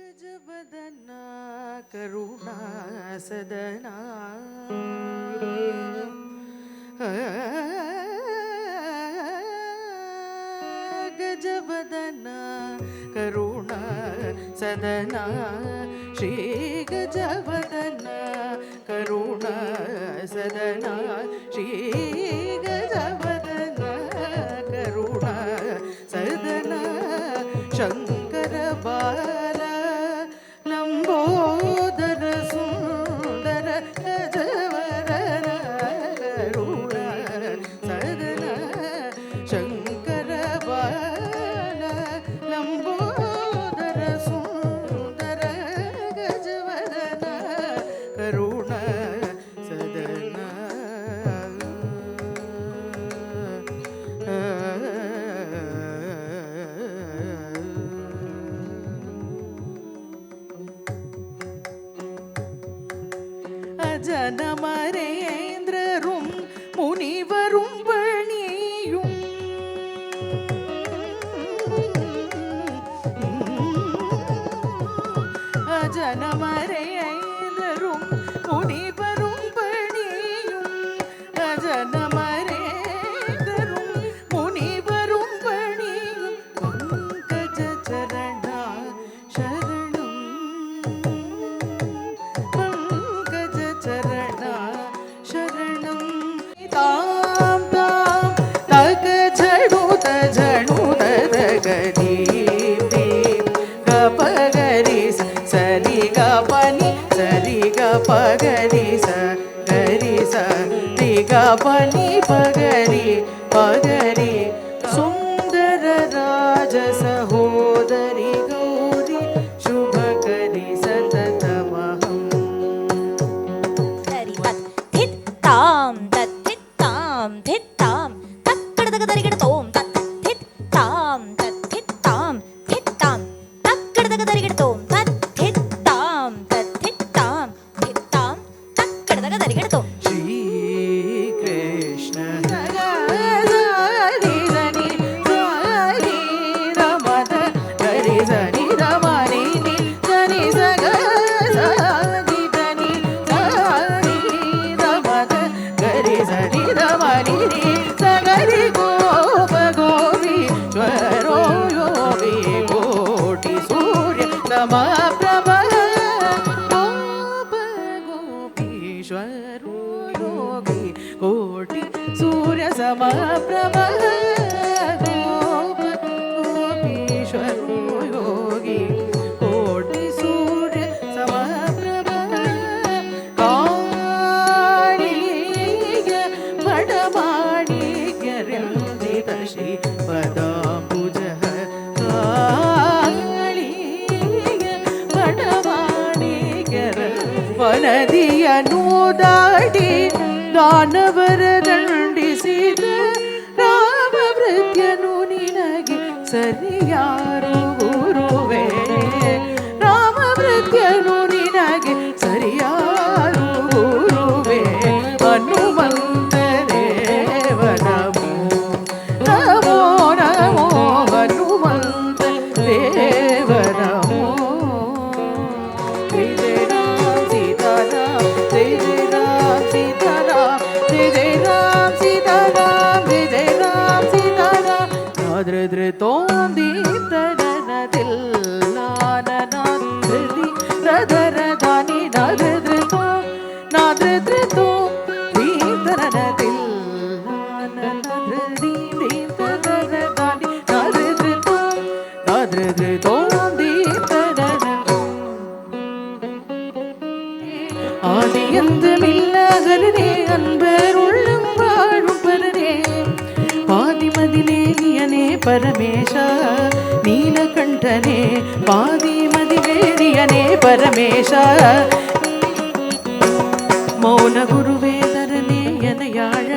ಗಜವದನ ಕರುಣಾ ಸದನಾ ಗಜವದನ ಕರುಣಾ ಸದನಾ ಶ್ರೀ ಗಜವದನ ಕರುಣಾ ಸದನಾ ಶ್ರೀ ಗಜವದನ ಕರುಣಾ ಸದನಾ ಶಂಕರ ಬಾಲ ಲಂಬೋದರ ಸುಂದರ ಗಜವದನ ಕರುಣಾ ಸದನ ಶಂಕರ ಬಾಲ ಲಂಬೋದರ ಸುಂದರ ಗಜವದನ ಕರುಣಾ ಸದನ அஜனமரேந்திரரும் முனிவரும் பணியும் அஜனமரேந்திரரும் முனிவரும் பணியும் அஜனமரேந்திரரும் முனிவரும் பணியும் பங்கஜ சரணா சரணம் பங்கஜ சரணா சரணம் தாம் தாம் தக ஜடுத ஜடுத தகரி கபகரி சரி கபனி சரி கபகரி சரி சரி கபனி பகரி பகரி சுந்தர ராஜ சகோதரி கௌரி शुभकरी सततमहं तरि तत् धित् तां तत् धित् तां धित् तां तक्कडदगदरिगडतों तत् धित् तां तत् धित् तां धित् तां तक्कडदगदरिगडतों तत् धित् तां तत् धित् तां धित् तां तक्कडदगदरिगडतों श्री कृष्ण कोटि सूर्य समप्रभ गोप गोपीश्वरो योगी कोटि सूर्य समप्रभ काणीय बडमाणिक्य रंजित श्री पदाम्बुजः काणीय बडमाणिक्य वनदियनु दाटी ದಾನವರ ದಂಡಿಸಿದ ರಾಮಭೃತ್ಯನು ನಿನಗೆ ಸರಿಯಾರು ಗುರುವೇ ರಾಮಭೃತ್ಯನು ನಿನಗೆ ಸರಿಯಾರು ಗುರುವೇ ಹನುಮಂತ ದೇವ ನಮೋ ನಮೋ ನಮೋ ಹನುಮಂತ ದೇವ ನಮೋ ಜಯ ಜಯ ರಾಮ ಸೀತಾರಾಮ ಜಯ ಜಯ ರಾಮ ಸೀತಾರಾಮ जय जय राम सीताराम जय जय राम सीताराम नाद्रद्रतों दीप्तननदिल नाननाद्रदि रदरदानि नाद्रद्रतों दीप्तननदिल नाननाद्रदि दीप्तननदानि नाद्रद्रतों दीप्तननदिल ஆதியந்தமில்லகரனே அன்பர் உள்ளம் வாழும் பரனே பாதிமதிலே நியனே பரமேஷ நீலகண்டனே பாதிமதிலே நியனே பரமேஷ மௌன குருவேதரனே எனையாழ